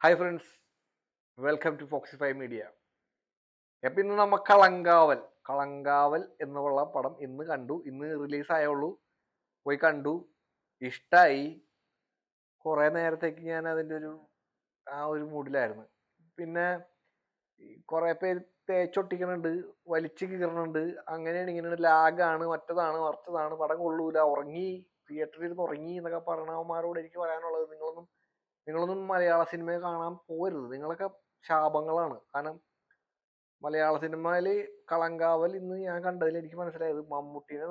Hi friends, welcome to Foxify media. അപ്പം ഇന്ന് നമ്മ കളങ്കാവൽ എന്നുള്ള പടം ഇന്ന് കണ്ടു. ഇന്ന് റിലീസ് ആയുള്ളൂ. പോയി കണ്ടു, ഇഷ്ടായി. കുറെ നേരത്തേക്ക് ഞാൻ അതിൻ്റെ ഒരു മൂഡിലായിരുന്നു. പിന്നെ കുറെ പേര് തേച്ചൊട്ടിക്കണുണ്ട്, വലിച്ചു കീറണുണ്ട്, അങ്ങനെയാണ് ഇങ്ങനെയാണ്, ലാഗാണ്, മറ്റതാണ് മറിച്ചതാണ്, പടം കൊള്ളൂല, ഉറങ്ങി, തിയേറ്ററിൽ ഇരുന്ന് ഉറങ്ങി എന്നൊക്കെ പറയണവന്മാരോട് എനിക്ക് പറയാനുള്ളത്, നിങ്ങളൊന്നും മലയാള സിനിമയെ കാണാൻ പോരുത്. നിങ്ങളൊക്കെ ശാപങ്ങളാണ്. കാരണം മലയാള സിനിമയില് കളങ്കാവൽ ഇന്ന് ഞാൻ കണ്ടതിൽ എനിക്ക് മനസ്സിലായത്, മമ്മൂട്ടീനെ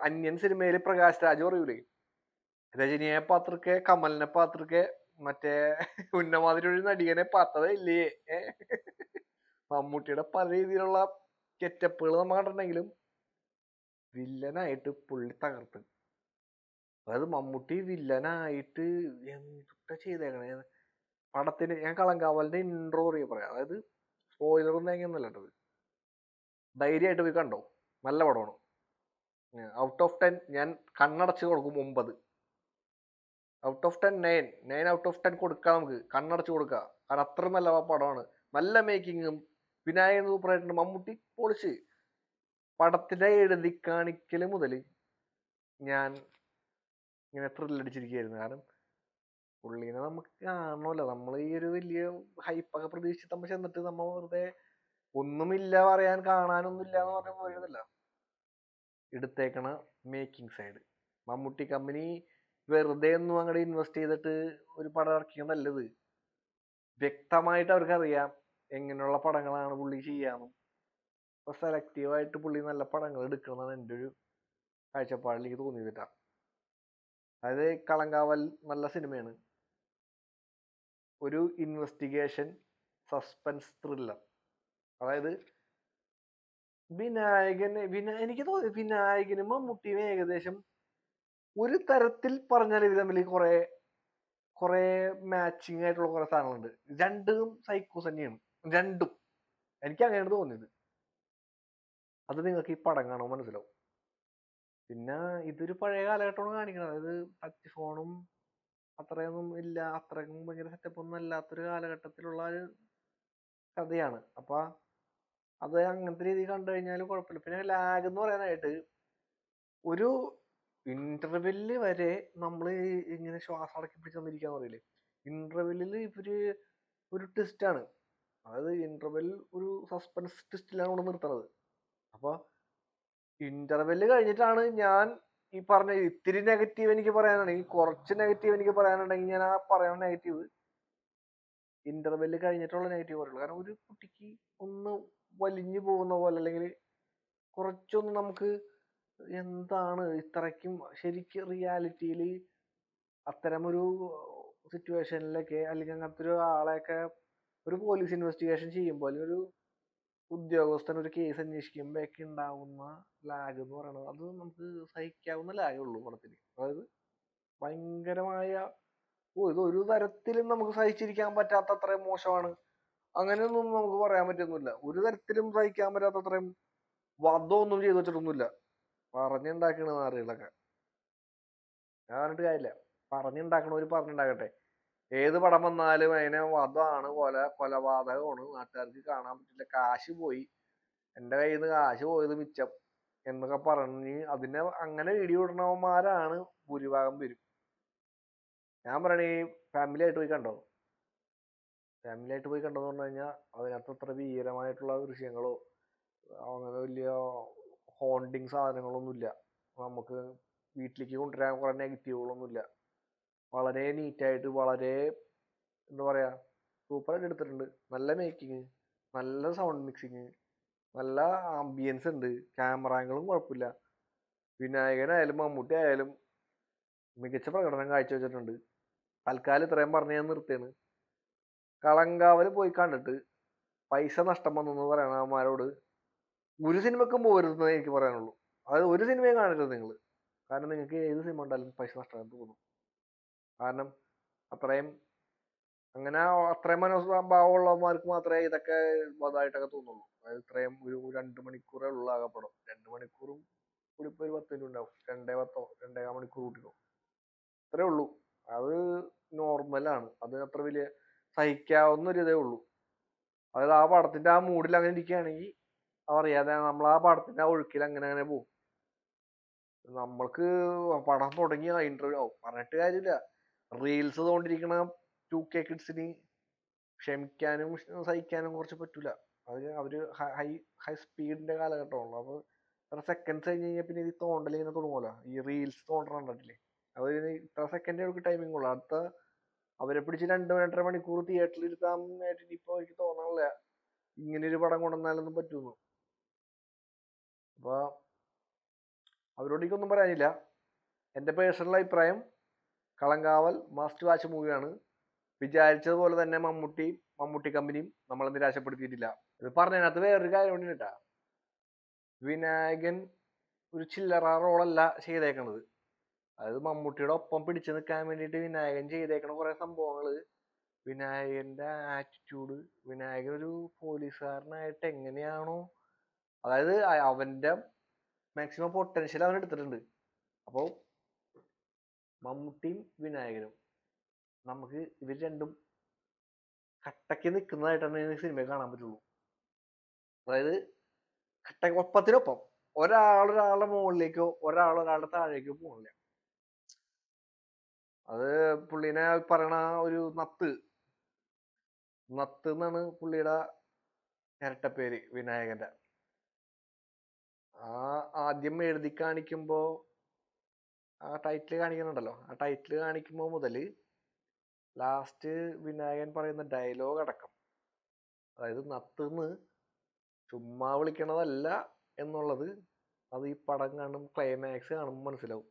അന്യൻ സിനിമയില് പ്രകാശ് രാജ് പറയൂലേ, രജനിയെ പാത്രക്കെ, കമലിനെ പാത്രക്കെ, മറ്റേ ഉന്നമാതിരി ഒരു നടികനെ പാത്തതേ ഇല്ലേ. മമ്മൂട്ടിയുടെ പല രീതിയിലുള്ള ഗെറ്റപ്പുകൾ നമ്മൾ കണ്ടിട്ടുണ്ടെങ്കിലും വില്ലനായിട്ട് പുള്ളി തകർത്ത്. അതായത് മമ്മൂട്ടി വില്ലനായിട്ട് എന്തൊക്കെ ചെയ്തേക്കണേ പടത്തിന്. ഞാൻ കളങ്കാവലിന്റെ ഇൻട്രോ പറയാം. അതായത് സ്പോയിലറൊന്നും തേങ്ങയൊന്നുമല്ല കേട്ടത്. ധൈര്യമായിട്ട് പോയി കണ്ടോ, നല്ല പടമാണ്. ഔട്ട് ഓഫ് 10 ഞാൻ കണ്ണടച്ച് കൊടുക്കും 9. ഔട്ട് ഓഫ് 10 9 ഔട്ട് ഓഫ് 10 കൊടുക്കാം. നമുക്ക് കണ്ണടച്ച് കൊടുക്കാം. കാരണം അത്ര നല്ല പടമാണ്. നല്ല മേക്കിങ്ങും, വിനായകൻ സൂപ്പറായിട്ടുണ്ട്, മമ്മൂട്ടി പൊളിച്ച്. പടത്തിന്റെ എഴുതി കാണിക്കല് മുതൽ ഞാൻ ഇങ്ങനെ ത്രില്ലടിച്ചിരിക്കുകയായിരുന്നു. കാരണം പുള്ളീനെ നമുക്ക് കാണണമല്ലോ. നമ്മൾ ഈ ഒരു വലിയ ഹൈപ്പൊക്കെ പ്രതീക്ഷിച്ച് നമ്മൾ ചെന്നിട്ട് നമ്മൾ വെറുതെ ഒന്നുമില്ല പറയാൻ, കാണാനൊന്നുമില്ല എന്ന് പറഞ്ഞ പോയതല്ല. എടുത്തേക്കണ മേക്കിംഗ് സൈഡ്, മമ്മൂട്ടി കമ്പനി വെറുതെ ഒന്നും അങ്ങോട്ട് ഇൻവെസ്റ്റ് ചെയ്തിട്ട് ഒരു പടം ഇറക്കിയ നല്ലത്. വ്യക്തമായിട്ട് അവർക്കറിയാം എങ്ങനെയുള്ള പടങ്ങളാണ് പുള്ളി ചെയ്യാമെന്നും. അപ്പൊ സെലക്റ്റീവായിട്ട് പുള്ളി നല്ല പടങ്ങൾ എടുക്കണമെന്നാണ് എൻ്റെ ഒരു കാഴ്ചപ്പാടിൽ എനിക്ക് തോന്നിയതിട്ടാ. അതായത് കളങ്കാവൽ നല്ല സിനിമയാണ്. ഒരു ഇൻവെസ്റ്റിഗേഷൻ സസ്പെൻസ് ത്രില്ലർ. അതായത് എനിക്ക് തോന്നി വിനായകനും മമ്മൂട്ടിയും ഏകദേശം ഒരു തരത്തിൽ പറഞ്ഞാൽ ഇവർ തമ്മിൽ കുറെ കുറെ മാച്ചിങ് ആയിട്ടുള്ള കുറെ സാധനങ്ങളുണ്ട്. രണ്ടും സൈക്കോസ് തന്നെയാണ്, രണ്ടും. എനിക്ക് അങ്ങനെയാണ് തോന്നിയത്. അത് നിങ്ങൾക്ക് ഈ പടം കാണുമ്പോൾ മനസ്സിലാവും. പിന്നെ ഇതൊരു പഴയ കാലഘട്ടമാണ് കാണിക്കുന്നത്. അതായത് ടച്ച് ഫോണും അത്രയൊന്നും ഇല്ല, അത്രയും ഭയങ്കര സെറ്റപ്പ് ഒന്നും അല്ലാത്തൊരു കാലഘട്ടത്തിലുള്ള ഒരു കഥയാണ്. അപ്പൊ അത് അങ്ങനത്തെ രീതിയിൽ കണ്ടു കഴിഞ്ഞാൽ കുഴപ്പമില്ല. പിന്നെ ലാഗ് എന്ന് പറയാനായിട്ട്, ഒരു ഇന്റർവെല്ലില് വരെ നമ്മൾ ഇങ്ങനെ ശ്വാസം അടക്കി പിടിച്ചെന്നിരിക്കാന്ന് പറയില്ലേ, ഇന്റർവെല്ലിൽ ഇവര് ഒരു ട്വിസ്റ്റാണ്. അതായത് ഇന്റർവെൽ ഒരു സസ്പെൻസ് ട്വിസ്റ്റിലാണ് ഇവിടെ നിർത്തുന്നത്. അപ്പൊ ഇന്റർവെല്ല് കഴിഞ്ഞിട്ടാണ് ഞാൻ ഈ പറഞ്ഞ ഇത്തിരി നെഗറ്റീവ് എനിക്ക് പറയാനുണ്ടെങ്കിൽ, കുറച്ച് നെഗറ്റീവ് എനിക്ക് പറയാനുണ്ടെങ്കിൽ, ഞാൻ ആ പറയുന്ന നെഗറ്റീവ് ഇന്റർവെല്ല് കഴിഞ്ഞിട്ടുള്ള നെഗറ്റീവ് പറയുള്ളൂ. കാരണം ഒരു കുട്ടിക്ക് ഒന്ന് വലിഞ്ഞു പോകുന്ന പോലെ, അല്ലെങ്കിൽ കുറച്ചൊന്ന് നമുക്ക് എന്താണ് ഇത്രയ്ക്കും ശരിക്കും റിയാലിറ്റിയിൽ അത്തരമൊരു സിറ്റുവേഷനിലൊക്കെ, അല്ലെങ്കിൽ അങ്ങനത്തെ ഒരു ആളെയൊക്കെ ഒരു പോലീസ് ഇൻവെസ്റ്റിഗേഷൻ ചെയ്യുമ്പോൾ, അല്ലെങ്കിൽ ഒരു ഉദ്യോഗസ്ഥൻ ഒരു കേസ് അന്വേഷിക്കുമ്പോഴൊക്കെ ഉണ്ടാവുന്ന ലാഗ് എന്ന് പറയുന്നത്, അത് നമുക്ക് സഹിക്കാവുന്ന ലാഗേ ഉള്ളൂ പടത്തിന്. അതായത് ഭയങ്കരമായ, ഇത് ഒരു തരത്തിലും നമുക്ക് സഹിച്ചിരിക്കാൻ പറ്റാത്ത അത്രയും മോശമാണ് അങ്ങനെയൊന്നും നമുക്ക് പറയാൻ പറ്റുന്നില്ല. ഒരു തരത്തിലും സഹിക്കാൻ പറ്റാത്ത അത്രയും വധമൊന്നും ചെയ്തു വെച്ചിട്ടൊന്നുമില്ല. പറഞ്ഞുണ്ടാക്കണ നാറികളൊക്കെ. ഞാൻ പറഞ്ഞിട്ട് കാര്യമില്ല. പറഞ്ഞുണ്ടാക്കണവര് പറഞ്ഞുണ്ടാക്കട്ടെ. ഏത് പടം വന്നാലും അതിനെ വധമാണ്, കൊലപാതകമാണ്, നാട്ടുകാർക്ക് കാണാൻ പറ്റില്ല, കാശ് പോയി, എന്റെ കയ്യിൽ നിന്ന് കാശ് പോയത് മിച്ചം എന്നൊക്കെ പറഞ്ഞ് അതിനെ അങ്ങനെ വീഡിയോ ഇടണവന്മാരാണ് ഭൂരിഭാഗം പേരും. ഞാൻ പറയണേ, ഫാമിലി ആയിട്ട് പോയി കണ്ടോ. ഫാമിലി ആയിട്ട് പോയി കണ്ടോന്ന് പറഞ്ഞു കഴിഞ്ഞാൽ അതിനകത്ത് അത്ര ഭീകരമായിട്ടുള്ള ദൃശ്യങ്ങളോ അങ്ങനെ വലിയ ഹോണ്ടിങ് സാധനങ്ങളൊന്നുമില്ല. നമുക്ക് വീട്ടിലേക്ക് കൊണ്ടുവരാൻ കുറെ നെഗറ്റീവുകളൊന്നുമില്ല. വളരെ നീറ്റായിട്ട്, വളരെ എന്താ പറയാ, സൂപ്പറായിട്ട് എടുത്തിട്ടുണ്ട്. നല്ല മേക്കിങ്, നല്ല സൗണ്ട് മിക്സിങ്, നല്ല ആംബിയൻസ് ഉണ്ട്, ക്യാമറ ആംഗിളും കുഴപ്പമില്ല. വിനായകനായാലും മമ്മൂട്ടി ആയാലും മികച്ച പ്രകടനം കാഴ്ചവെച്ചിട്ടുണ്ട്. തൽക്കാലം ഇത്രയും പറഞ്ഞ് ഞാൻ നിർത്തിയാണ്. കളങ്കാവൽ പോയി കണ്ടിട്ട് പൈസ നഷ്ടം വന്നു പറയണമാരോട് ഒരു സിനിമക്കും പോകരുതെന്നേ എനിക്ക് പറയാനുള്ളൂ. അതായത് ഒരു സിനിമയും കാണരുത് നിങ്ങൾ. കാരണം നിങ്ങൾക്ക് ഏത് സിനിമ ഉണ്ടായാലും പൈസ നഷ്ടമായിട്ട് തോന്നും. കാരണം അത്രയും അങ്ങനെ അത്രയും മനോഭാവമുള്ളവന്മാർക്ക് മാത്രമേ ഇതൊക്കെ വധമായിട്ടൊക്കെ തോന്നുള്ളൂ. അതായത് ഇത്രയും ഒരു 2 മണിക്കൂറേ ഉള്ളൂ ആകപ്പെடும். 2 മണിക്കൂറും കൂടിപ്പോ ഒരു 10 മിനിറ്റ് ഉണ്ടാവും. 2:10 2.25 മണിക്കൂർ കൂട്ടിക്കോ, ഇത്രേ ഉള്ളൂ. അത് നോർമലാണ്. അത് അത്ര വലിയ സഹിക്കാവുന്ന ഒരു ഇതേ ഉള്ളൂ. അതായത് ആ പടത്തിന്റെ ആ മൂഡിൽ അങ്ങനെ ഇരിക്കുകയാണെങ്കിൽ അതറിയാതെ നമ്മൾ ആ പടത്തിന്റെ ആ ഒഴുക്കിൽ അങ്ങനെ അങ്ങനെ പോകും. നമ്മൾക്ക് പടം തുടങ്ങിയ ഇന്റർവ്യൂ പറഞ്ഞിട്ട് കാര്യമില്ല. റീൽസ് തോണ്ടിരിക്കണ 2K കിഡ്സിന് ക്ഷമിക്കാനും സഹിക്കാനും കുറച്ച് പറ്റൂല. അവര് ഹൈ ഹൈ സ്പീഡിന്റെ കാലഘട്ടമാണല്ലോ. അപ്പൊ ഇത്ര സെക്കൻഡ്സ് കഴിഞ്ഞ് കഴിഞ്ഞാൽ പിന്നെ ഇത് തോണ്ടൽ ഇങ്ങനെ തുടങ്ങുമല്ലോ. ഈ റീൽസ് തോണ്ടണം കണ്ടിട്ടില്ലേ? അത് ഇത്ര സെക്കൻഡ് അവർക്ക് ടൈമിംഗ് ഉള്ളു. അടുത്ത അവരെ പിടിച്ച് 2-2.5 മണിക്കൂർ തിയേറ്ററിൽ ഇരുത്താൻ ഇപ്പൊ എനിക്ക് തോന്നാനില്ല ഇങ്ങനെ ഒരു പടം കൊണ്ടുവന്നാലൊന്നും പറ്റൂന്ന്. അപ്പൊ അവരോട് എനിക്കൊന്നും പറയാനില്ല. എന്റെ പേഴ്സണൽ അഭിപ്രായം കളങ്കാവൽ മസ്റ്റ് വാച്ച് മൂവിയാണ്. വിചാരിച്ചതുപോലെ തന്നെ മമ്മൂട്ടി കമ്പനിയും നമ്മളെ നിരാശപ്പെടുത്തിയിട്ടില്ല. ഇത് പറഞ്ഞതിനകത്ത് വേറൊരു കാര്യം കൂടി കേട്ടാ. വിനായകൻ ഒരു ചില്ലറ റോളല്ല ചെയ്തേക്കണത്. അതായത് മമ്മൂട്ടിയുടെ ഒപ്പം പിടിച്ചു നിൽക്കാൻ വേണ്ടിയിട്ട് വിനായകൻ ചെയ്തേക്കണ കുറെ സംഭവങ്ങള്, വിനായകന്റെ ആറ്റിറ്റ്യൂഡ്, വിനായകൻ ഒരു പോലീസുകാരനായിട്ട് എങ്ങനെയാണോ, അതായത് അവന്റെ മാക്സിമം പൊട്ടൻഷ്യൽ അവൻ എടുത്തിട്ടുണ്ട്. അപ്പോ മമ്മൂട്ടിയും വിനായകനും നമുക്ക് ഇവർ രണ്ടും കട്ടയ്ക്ക് നിൽക്കുന്നതായിട്ടാണ് സിനിമയിൽ കാണാൻ പറ്റുള്ളൂ. അതായത് ഒപ്പത്തിനൊപ്പം ഒരാളുടെ മുകളിലേക്കോ ഒരാളുടെ താഴേക്കോ പോകില്ല. അത് പുള്ളീനെ പറയണ ഒരു നത്ത് എന്നാണ് പുള്ളിയുടെ ഇരട്ടപ്പേര് വിനായകന്റെ. ആ ആദ്യം എഴുതി കാണിക്കുമ്പോ ആ ടൈറ്റിൽ കാണിക്കുന്നുണ്ടല്ലോ, ആ ടൈറ്റിൽ കാണിക്കുമ്പോ മുതല് ലാസ്റ്റ് വിനായകൻ പറയുന്ന ഡയലോഗ് അടക്കം, അതായത് നത്തെന്ന് ചുമ്മാ വിളിക്കണതല്ല എന്നുള്ളത് അത് ഈ പടം കാണും ക്ലൈമാക്സ് കാണുമ്പോൾ മനസ്സിലാവും.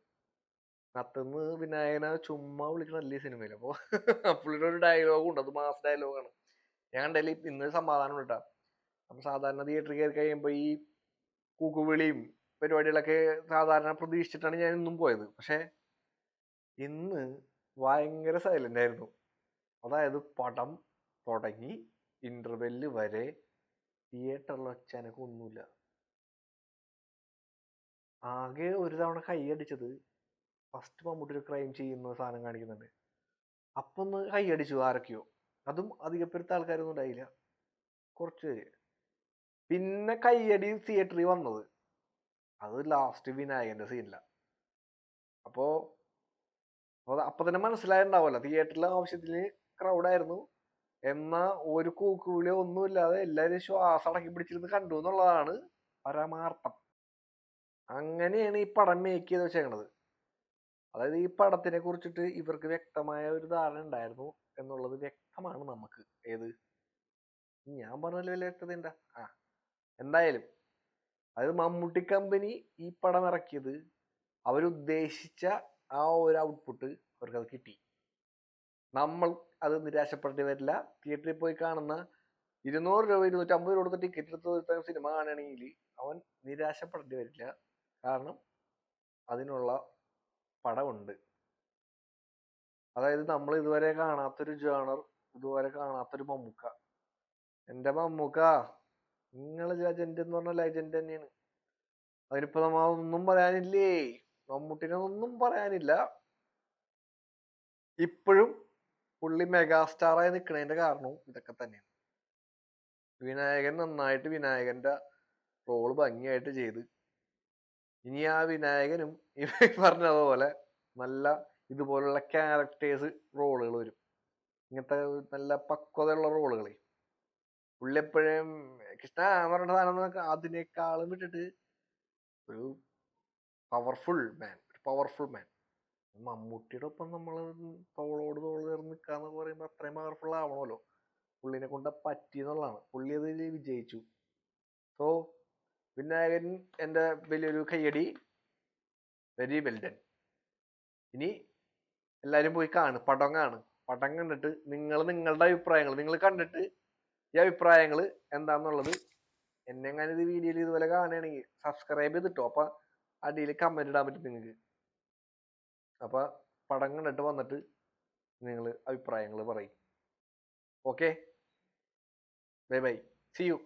നത്തെന്ന് വിനായകനെ ചുമ്മാ വിളിക്കണല്ലേ ഈ സിനിമയിൽ. അപ്പൊ പുള്ളിയുടെ ഒരു ഡയലോഗും ഉണ്ട്, അത് മാസ് ഡയലോഗാണ്. ഞാൻ കണ്ടതിൽ ഇന്നൊരു സമാധാനം കിട്ടാ. അപ്പൊ സാധാരണ തിയേറ്ററിൽ കയറി കഴിയുമ്പോ ഈ കൂക്കുവിളിയും പരിപാടികളൊക്കെ സാധാരണ പ്രതീക്ഷിച്ചിട്ടാണ് ഞാൻ ഇന്നും പോയത്. പക്ഷെ ഇന്ന് ഭയങ്കര സൈലന്റ് ആയിരുന്നു. അതായത് പടം തുടങ്ങി ഇന്റർവെല്ല് വരെ തിയേറ്ററിൽ ഒച്ചനക്ക് ഒന്നുമില്ല. ആകെ ഒരു തവണ കൈയടിച്ചത് ഫസ്റ്റ് മമ്മൂട്ടി ഒരു ക്രൈം ചെയ്യുന്ന സാധനം കാണിക്കുന്നുണ്ട്, അപ്പൊ ഒന്ന് കൈയടിച്ചു ആരൊക്കെയോ. അതും അധികപ്പെടുത്ത ആൾക്കാരൊന്നും ഉണ്ടായില്ല, കുറച്ചു പേര്. പിന്നെ കൈയടി തിയേറ്ററിൽ വന്നത് അത് ലാസ്റ്റ് വിനായകന്റെ സീനില്ല. അപ്പോ അപ്പൊ തന്നെ മനസ്സിലായിട്ടുണ്ടാവല്ലോ തിയേറ്ററിലെ ആവശ്യത്തിന് ക്രൗഡായിരുന്നു. എന്നാ ഒരു കൂക്കുവിളിയോ ഒന്നുമില്ലാതെ എല്ലാവരും ശ്വാസം അടക്കി പിടിച്ചിരുന്ന് കണ്ടു എന്നുള്ളതാണ് പരമാർത്ഥം. അങ്ങനെയാണ് ഈ പടം മേക്ക് ചെയ്ത് വെച്ചേക്കണത്. അതായത് ഈ പടത്തിനെ കുറിച്ചിട്ട് ഇവർക്ക് വ്യക്തമായ ഒരു ധാരണ ഉണ്ടായിരുന്നു എന്നുള്ളത് വ്യക്തമാണ് നമുക്ക്. ഏത് ഞാൻ പറഞ്ഞതിൽ വലിയ വ്യക്തത ഉണ്ടാ? എന്തായാലും അതായത് മമ്മൂട്ടി കമ്പനി ഈ പടം ഇറക്കിയത് അവരുദ്ദേശിച്ച ആ ഒരു ഔട്ട്പുട്ട് അവർക്കത് കിട്ടി. നമ്മൾ അത് നിരാശപ്പെടേണ്ടി വരില്ല. തിയേറ്ററിൽ പോയി കാണുന്ന 200 രൂപ 250 രൂപ കൊടുത്ത് ടിക്കറ്റ് എടുത്ത് സിനിമ കാണുകയാണെങ്കിൽ അവൻ നിരാശപ്പെടേണ്ടി വരില്ല. കാരണം അതിനുള്ള പടമുണ്ട്. അതായത് നമ്മൾ ഇതുവരെ കാണാത്തൊരു ജേണർ, ഇതുവരെ കാണാത്തൊരു മമ്മൂക്ക. എന്റെ മമ്മൂക്ക നിങ്ങള് ലെജൻഡ് എന്ന് പറഞ്ഞ ലെജൻഡ് തന്നെയാണ്. അതിനിപ്പോ നമ്മ ഒന്നും പറയാനില്ലേ, മമ്മൂട്ടിനെ ഒന്നും പറയാനില്ല. ഇപ്പോഴും പുള്ളി മെഗാസ്റ്റാറായി നിൽക്കുന്നതിന്റെ കാരണവും ഇതൊക്കെ തന്നെയാണ്. വിനായകൻ നന്നായിട്ട് വിനായകന്റെ റോള് ഭംഗിയായിട്ട് ചെയ്ത്, ഇനി ആ വിനായകനും ഈ പറഞ്ഞതുപോലെ നല്ല ഇതുപോലുള്ള ക്യാരക്ടേഴ്സ് റോളുകൾ വരും. ഇങ്ങനത്തെ നല്ല പക്വതയുള്ള റോളുകളെ പുള്ളി എപ്പോഴും കൃഷ്ണ എന്ന് പറഞ്ഞ സാധനം അതിനേക്കാളും വിട്ടിട്ട് ഒരു പവർഫുൾ മാൻ. മമ്മൂട്ടിയുടെ ഒപ്പം നമ്മൾ തോളോട് തോൾ ചേർന്ന് നിൽക്കാന്ന് പറയുമ്പോൾ അത്രയും പവർഫുൾ ആവണമല്ലോ. പുള്ളിനെ കൊണ്ട് പറ്റിയെന്നുള്ളതാണ്. പുള്ളി അത് വിജയിച്ചു. സോ വിനായകൻ എന്റെ വലിയൊരു കയ്യടി, വെരി വെൽ ഡൺ. ഇനി എല്ലാരും പോയി പടം കണ്ടിട്ട് നിങ്ങളുടെ അഭിപ്രായങ്ങൾ നിങ്ങൾ കണ്ടിട്ട് ഈ അഭിപ്രായങ്ങൾ എന്താന്നുള്ളത് എന്നെ എങ്ങനെ ഇത് വീഡിയോയിൽ ഇതുപോലെ കാണുകയാണെങ്കിൽ സബ്സ്ക്രൈബ് ചെയ്തിട്ടോ. അപ്പൊ അടിയിൽ കമന്റ് ഇടാൻ പറ്റും നിങ്ങൾക്ക്. അപ്പൊ പടം കണ്ടിട്ട് വന്നിട്ട് നിങ്ങൾ അഭിപ്രായങ്ങൾ പറയും. Okay, bye bye, see U.